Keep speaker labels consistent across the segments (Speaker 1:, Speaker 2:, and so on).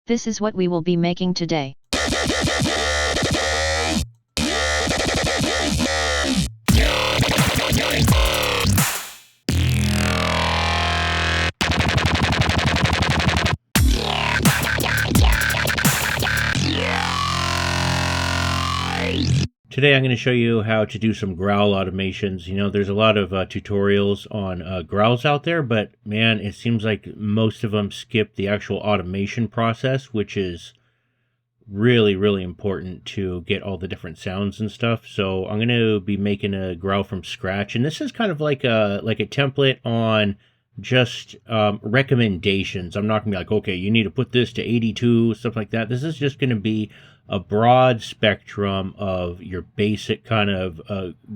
Speaker 1: This is what we will be making today.
Speaker 2: Today I'm going to show you how to do some growl automations. You know, there's a lot of tutorials on growls out there, but man, it seems like most of them skip the actual automation process, which is really, really important to get all the different sounds and stuff. So I'm going to be making a growl from scratch, and this is kind of like a template on just recommendations. I'm not going to be like, okay, you need to put this to 82, stuff like that. This is just going to be a broad spectrum of your basic kind of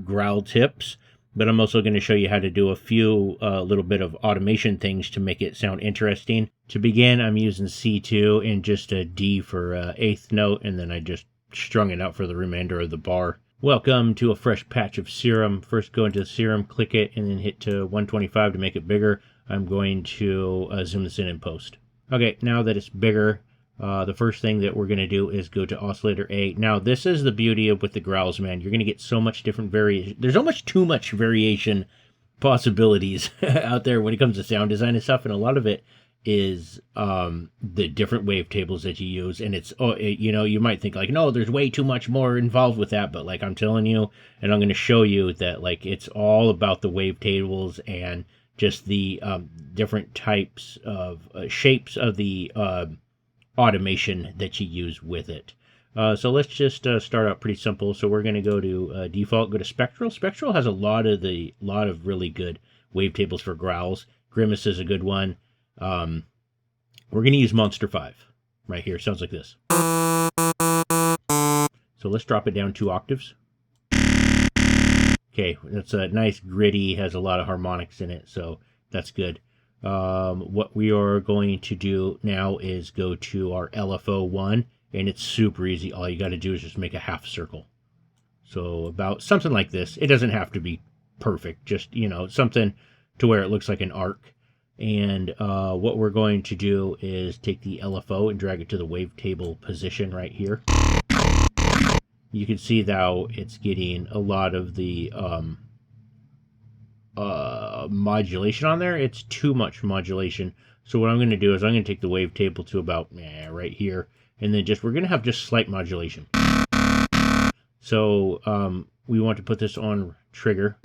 Speaker 2: growl tips, but I'm also going to show you how to do a few little bit of automation things to make it sound interesting. To begin, I'm using C2 and just a D for eighth note, and then I just strung it out for the remainder of the bar. Welcome to a fresh patch of serum. First go into the serum, click it, and then hit to 125 to make it bigger. I'm going to zoom this in post. Okay, now that it's bigger, the first thing that we're going to do is go to oscillator A. Now, this is the beauty of with the growls, man. You're going to get so much different variation. There's almost too much variation possibilities out there when it comes to sound design and stuff, and a lot of it is the different wavetables that you use. And it's, you know, you might think like, no, there's way too much more involved with that, but like I'm telling you, and I'm going to show you that like it's all about the wavetables and just the different types of shapes of the automation that you use with it. So let's just start out pretty simple. So we're going to go to default, go to spectral. Spectral has a lot of really good wavetables for growls. Grimace is a good one. We're going to use Monster 5 right here. Sounds like this. So let's drop it down 2 octaves. Okay, that's a nice gritty, has a lot of harmonics in it, so that's good. What we are going to do now is go to our LFO 1, and it's super easy. All you got to do is just make a half circle. So about something like this. It doesn't have to be perfect, just, you know, something to where it looks like an arc. And what we're going to do is take the LFO and drag it to the wavetable position right here. You can see how it's getting a lot of the modulation on there. It's too much modulation. So what I'm going to do is I'm going to take the wavetable to about right here, and then we're going to have just slight modulation. So we want to put this on trigger.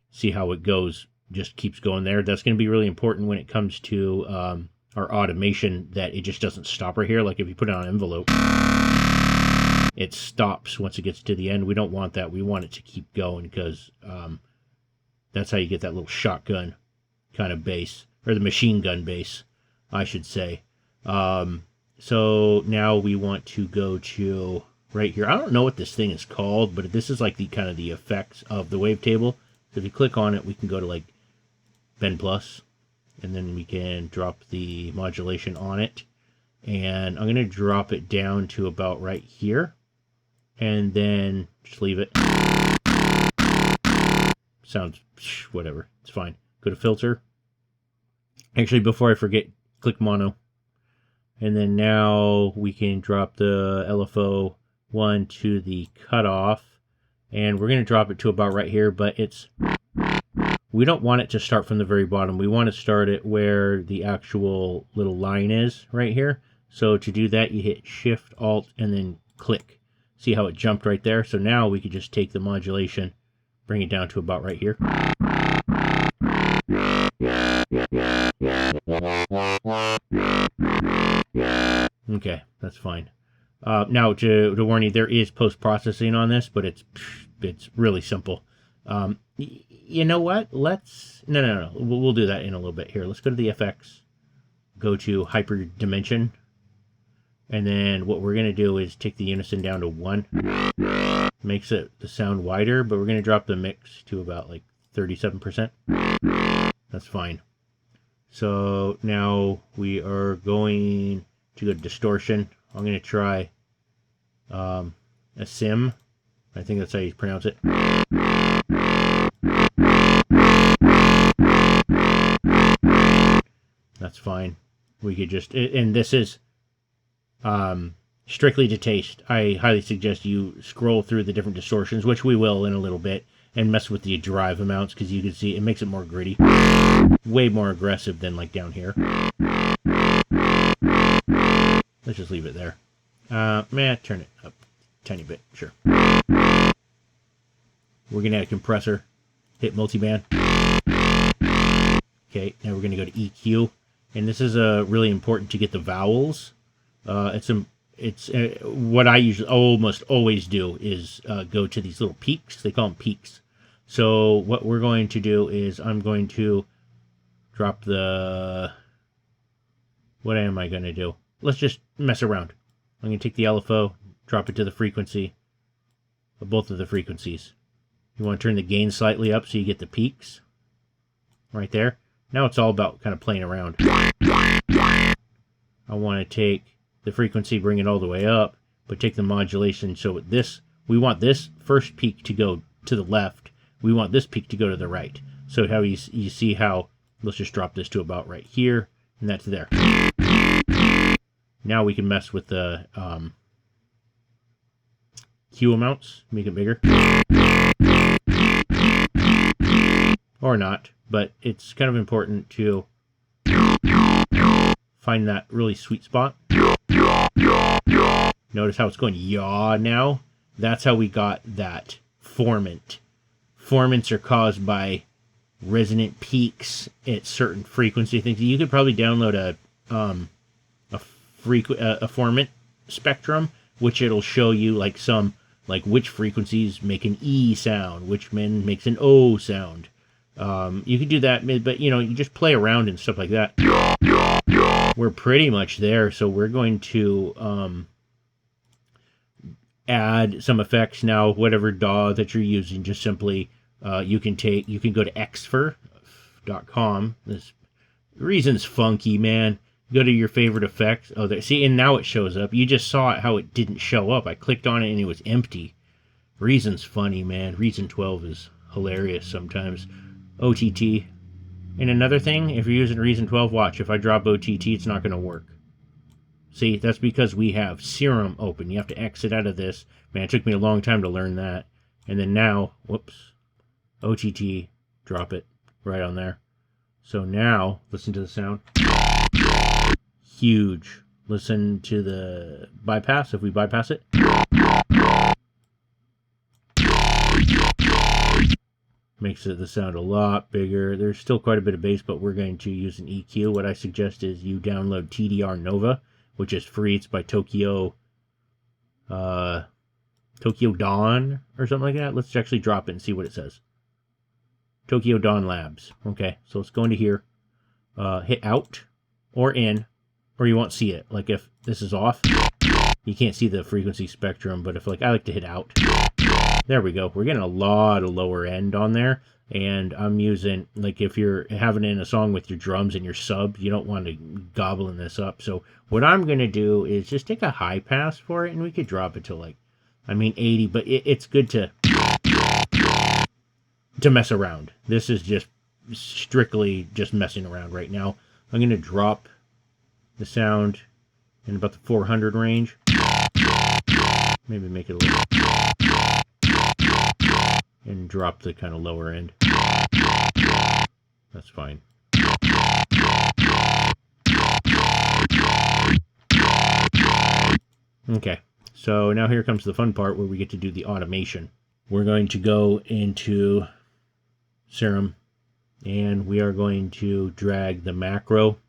Speaker 2: See how it goes, just keeps going there. That's going to be really important when it comes to our automation, that it just doesn't stop right here. Like if you put it on an envelope, it stops once it gets to the end. We don't want that. We want it to keep going, because that's how you get that little shotgun kind of bass, or the machine gun bass, I should say. So now we want to go to right here. I don't know what this thing is called, but this is like the kind of the effects of the wavetable. So if you click on it, we can go to like Bend Plus, and then we can drop the modulation on it. And I'm going to drop it down to about right here, and then just leave it. Sounds whatever, it's fine. Go to filter. Actually, before I forget, click mono. And then now we can drop the LFO 1 to the cutoff. And we're going to drop it to about right here, but we don't want it to start from the very bottom. We want to start it where the actual little line is, right here. So to do that, you hit Shift, Alt, and then click. See how it jumped right there? So now we could just take the modulation, bring it down to about right here. Okay, that's fine. Now, to warn you, there is post-processing on this, but it's really simple. You know what? No. We'll do that in a little bit. Here, let's go to the FX, go to Hyperdimension, and then what we're going to do is take the unison down to 1. Makes it the sound wider, but we're going to drop the mix to about like 37%. That's fine. So now we are going to go to distortion. I'm going to try a sim. I think that's how you pronounce it. that's fine. We could just, and this is strictly to taste. I highly suggest you scroll through the different distortions, which we will in a little bit, and mess with the drive amounts, because you can see it makes it more gritty. Way more aggressive than like down here. Let's just leave it there. Turn it up a tiny bit, sure. We're going to add a compressor, hit multiband. Okay, now we're going to go to EQ, and this is really important to get the vowels. It's what I usually almost always do is go to these little peaks. They call them peaks. So what we're going to do is I'm going to drop the... What am I going to do? Let's just mess around. I'm going to take the LFO, drop it to the frequency of both of the frequencies. You want to turn the gain slightly up so you get the peaks right there. Now it's all about kind of playing around. I want to take the frequency, bring it all the way up, but take the modulation. So this, we want this first peak to go to the left. We want this peak to go to the right. So how you see how, let's just drop this to about right here, and that's there. Now we can mess with the Q amounts, make it bigger. Or not, but it's kind of important to find that really sweet spot. Notice how it's going yaw now? That's how we got that formant. Formants are caused by resonant peaks at certain frequency things. You could probably download a formant spectrum, which it'll show you like which frequencies make an E sound, which one makes an O sound. You could do that, but you just play around and stuff like that. We're pretty much there, so we're going to add some effects now. Whatever DAW that you're using, just simply you can go to xfer.com. This reason's funky, man. Go to your favorite effects. Oh, there. See, and now it shows up. You just saw it how it didn't show up. I clicked on it and it was empty. Reason's funny, man. Reason 12 is hilarious sometimes. OTT. And another thing, if you're using Reason 12, watch. If I drop OTT, it's not going to work. See, that's because we have Serum open. You have to exit out of this. Man, it took me a long time to learn that. And then now, whoops, OTT, drop it right on there. So now, listen to the sound. Huge. Listen to the bypass, if we bypass it. Makes the sound a lot bigger. There's still quite a bit of bass, but we're going to use an EQ. What I suggest is you download TDR Nova, which is free. It's by Tokyo Dawn or something like that. Let's actually drop it and see what it says. Tokyo Dawn Labs. Okay, so let's go into here. Hit out or in, or you won't see it. Like if this is off, you can't see the frequency spectrum, but if I like to hit out. There we go. We're getting a lot of lower end on there. And I'm using, like if you're having in a song with your drums and your sub, you don't want to gobbling this up. So what I'm going to do is just take a high pass for it, and we could drop it to 80, but it's good to mess around. This is just strictly just messing around right now. I'm going to drop the sound in about the 400 range. Maybe make it a little... and drop the kind of lower end. That's fine. Okay, so now here comes the fun part where we get to do the automation. We're going to go into Serum, and we are going to drag the macro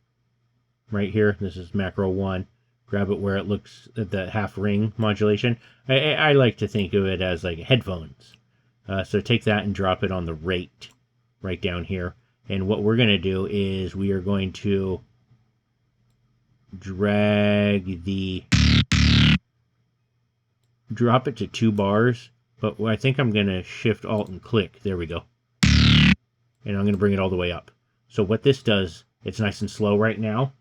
Speaker 2: right here. This is macro 1. Grab it where it looks at the half ring modulation. I like to think of it as like headphones. So take that and drop it on the rate right down here. And what we're going to do is we are going to drop it to 2 bars. But I think I'm going to shift alt and click. There we go. And I'm going to bring it all the way up. So what this does, it's nice and slow right now.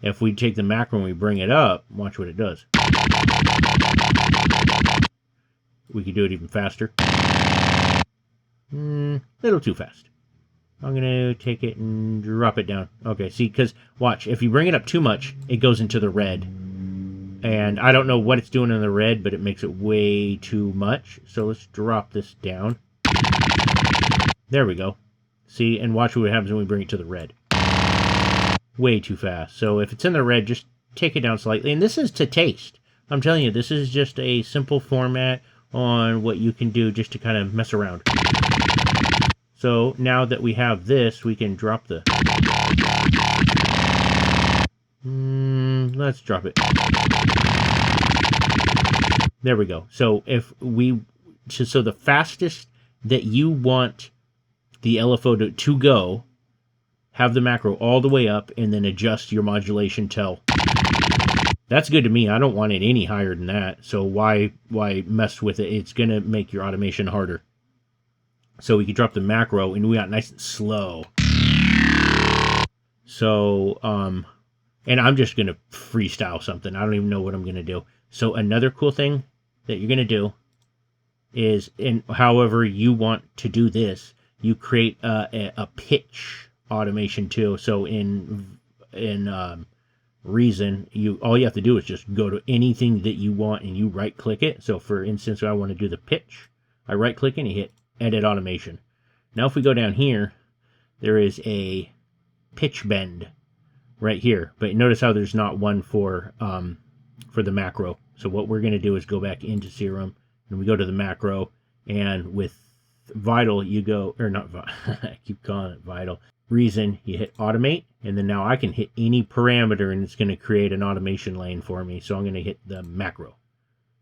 Speaker 2: If we take the macro and we bring it up, watch what it does. We could do it even faster. Little too fast. I'm going to take it and drop it down. Okay, see, because watch, if you bring it up too much, it goes into the red. And I don't know what it's doing in the red, but it makes it way too much. So let's drop this down. There we go. See, and watch what happens when we bring it to the red. Way too fast. So if it's in the red, just take it down slightly. And this is to taste. I'm telling you, this is just a simple format on what you can do just to kind of mess around. So now that we have this, we can drop the... let's drop it. There we go. So if we... So the fastest that you want the LFO to go, have the macro all the way up, and then adjust your modulation till. That's good to me. I don't want it any higher than that. So why mess with it? It's going to make your automation harder. So we can drop the macro, and we got nice and slow. So, and I'm just going to freestyle something. I don't even know what I'm going to do. So another cool thing that you're going to do is, in however you want to do this, you create a pitch automation too. So in Reason, all you have to do is just go to anything that you want and you right click it. So for instance, I want to do the pitch. I right click and hit edit automation. Now if we go down here, there is a pitch bend right here. But notice how there's not one for the macro. So what we're going to do is go back into Serum and we go to the macro, and with Vital you go, or not I keep calling it Vital. Reason, you hit automate, and then now I can hit any parameter and it's going to create an automation lane for me. So I'm going to hit the macro.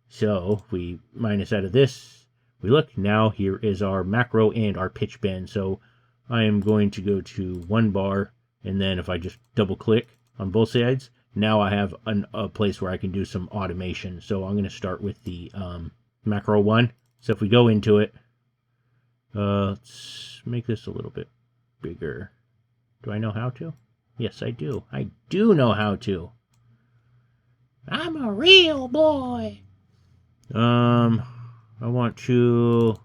Speaker 2: So if we minus out of this, we look, now here is our macro and our pitch bend. So I am going to go to 1 bar, and then if I just double click on both sides, now I have a place where I can do some automation. So I'm going to start with the macro one. So if we go into it, let's make this a little bit bigger. Do I know how to? Yes, I do. I do know how to. I'm a real boy. I want to...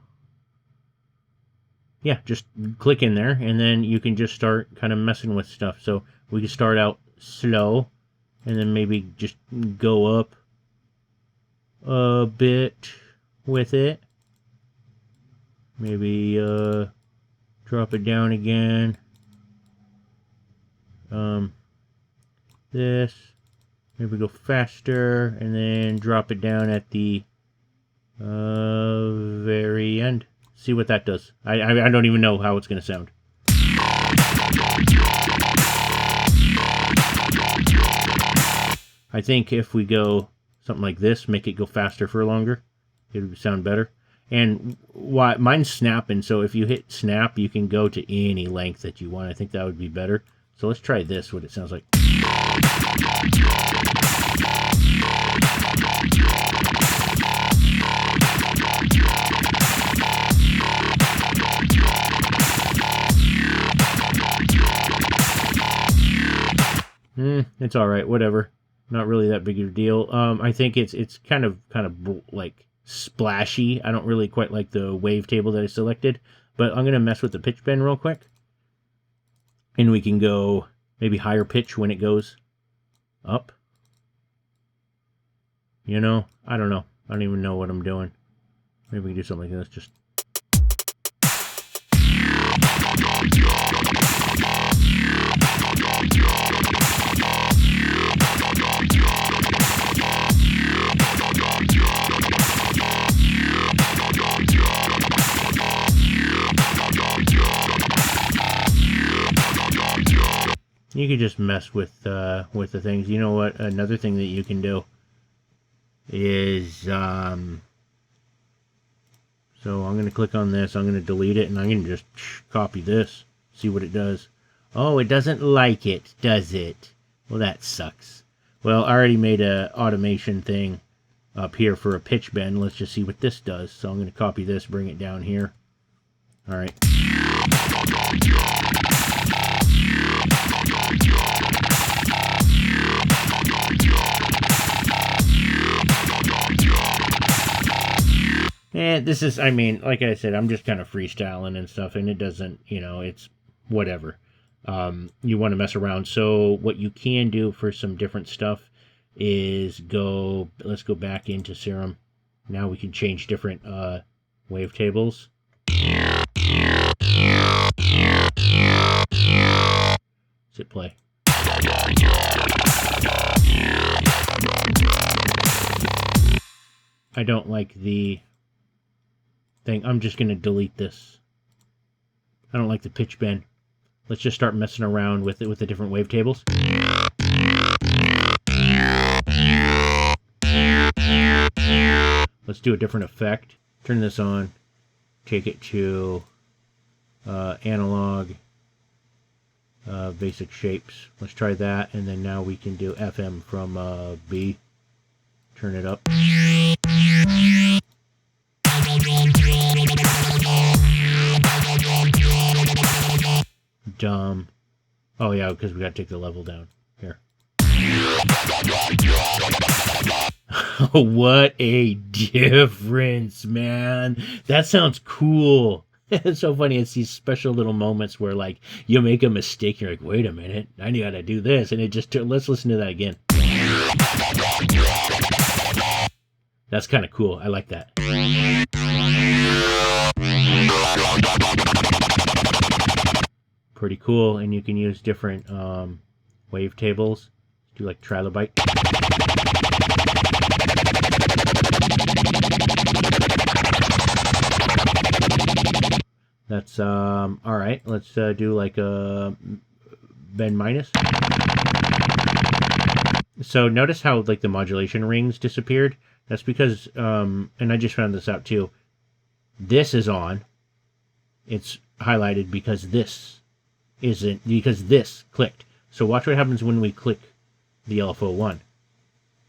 Speaker 2: Yeah, just click in there, and then you can just start kind of messing with stuff. So we can start out slow, and then maybe just go up a bit with it. Maybe drop it down again. This. Maybe go faster, and then drop it down at the very end. See what that does. I don't even know how it's going to sound. I think if we go something like this, make it go faster for longer, it would sound better. And mine's snapping, so if you hit snap, you can go to any length that you want. I think that would be better. So let's try this, what it sounds like. It's all right, whatever. Not really that big of a deal. I think it's kind of like splashy. I don't really quite like the wavetable that I selected, but I'm gonna mess with the pitch bend real quick, and we can go maybe higher pitch when it goes up. You know, I don't know. I don't even know what I'm doing. Maybe we can do something like this. Just. You could just mess with the things. You know what? Another thing that you can do is so I'm going to click on this. I'm going to delete it, and I'm going to just copy this. See what it does. Oh, it doesn't like it, does it? Well, that sucks. Well, I already made a automation thing up here for a pitch bend. Let's just see what this does. So I'm going to copy this, bring it down here. All right. And this is, I mean, like I said, I'm just kind of freestyling and stuff, and it doesn't, you know, it's whatever. You want to mess around. So what you can do for some different stuff is let's go back into Serum. Now we can change different wavetables. Hit play. I don't like the thing. I'm just going to delete this. I don't like the pitch bend. Let's just start messing around with it with the different wavetables. Let's do a different effect. Turn this on. Take it to analog, basic shapes. Let's try that, and then now we can do FM from B. Turn it up. Dumb. Oh yeah, because we got to take the level down. Here. What a difference, man. That sounds cool. It's so funny. It's these special little moments where, like, you make a mistake. You're like, wait a minute. I gotta do this. And it just, let's listen to that again. That's kind of cool. I like that. Pretty cool. And you can use different wavetables. Do like trilobite. That's all right. Let's do like a bend minus. So notice how like the modulation rings disappeared. That's because and I just found this out too. This is on. It's highlighted because this isn't, because this clicked. So watch what happens when we click the LFO1.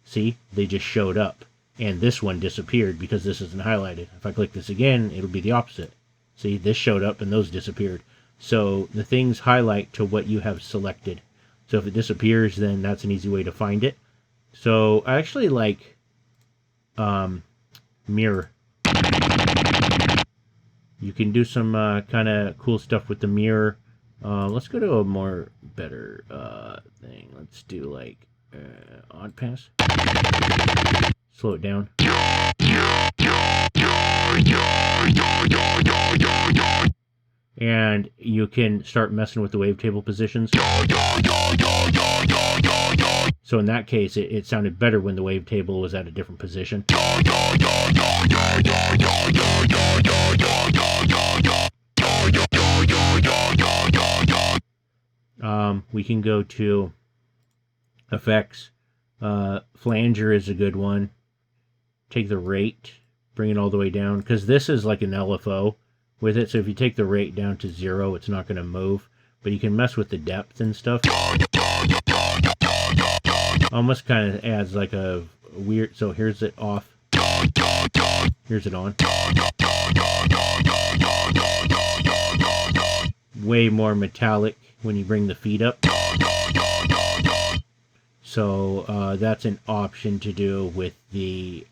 Speaker 2: See, they just showed up, and this one disappeared because this isn't highlighted. If I click this again, it'll be the opposite. See, this showed up and those disappeared. So the things highlight to what you have selected. So if it disappears, then that's an easy way to find it. So I actually like mirror. You can do some kind of cool stuff with the mirror. Let's go to a more better thing. Let's do like odd pass. Slow it down. And you can start messing with the wavetable positions. So in that case, it sounded better when the wavetable was at a different position. We can go to effects. Flanger is a good one. Take the rate, bring it all the way down, because this is like an LFO with it. So if you take the rate down to 0, it's not going to move. But you can mess with the depth and stuff. Almost kind of adds like a weird. So here's it off. Here's it on. Way more metallic when you bring the feet up. So that's an option to do with the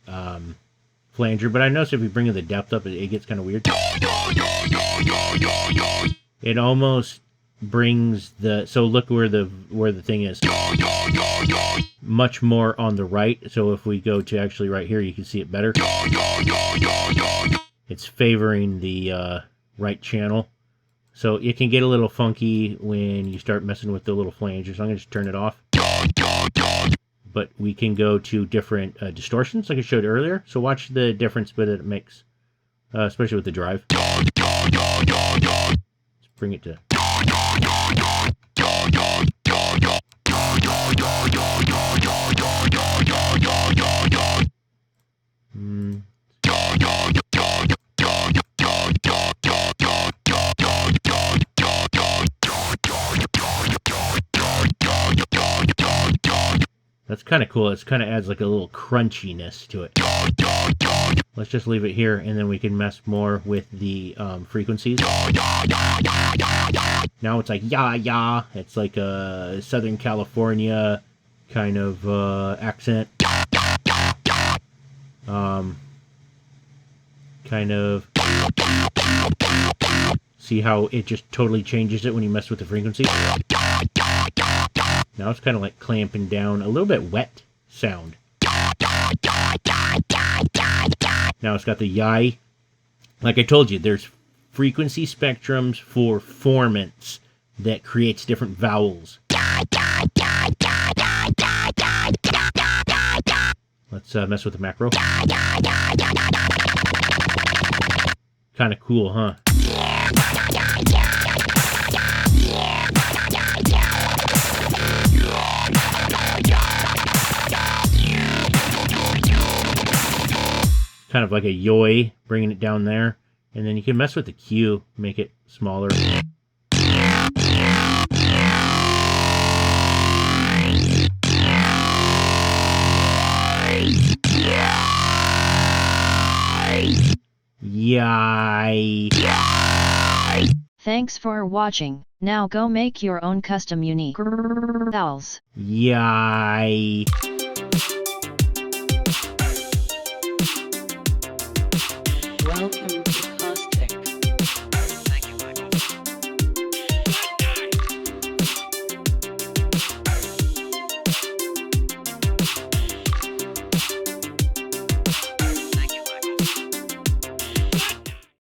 Speaker 2: flanger. But I noticed if we bring the depth up, it gets kind of weird. It almost brings the, so look where the thing is. Much more on the right. So if we go to actually right here, you can see it better. It's favoring the right channel. So it can get a little funky when you start messing with the little flanger. So I'm going to just turn it off. But we can go to different distortions like I showed earlier. So watch the difference that it makes, especially with the drive. Let's bring it to... That's kind of cool. It kind of adds like a little crunchiness to it. Let's just leave it here, and then we can mess more with the frequencies. Now it's like yah. It's like a Southern California kind of accent. Kind of See how it just totally changes it when you mess with the frequency? Now it's kind of like clamping down, a little bit wet sound. Now it's got the yai. Like I told you, there's frequency spectrums for formants that creates different vowels. Let's mess with the macro. Kind of cool, huh? Kind of like a yoi, bringing it down there. And then you can mess with the Q, make it smaller. Yay!
Speaker 1: Thanks for watching. Now go make your own custom unique growls.
Speaker 2: Yay!
Speaker 3: Welcome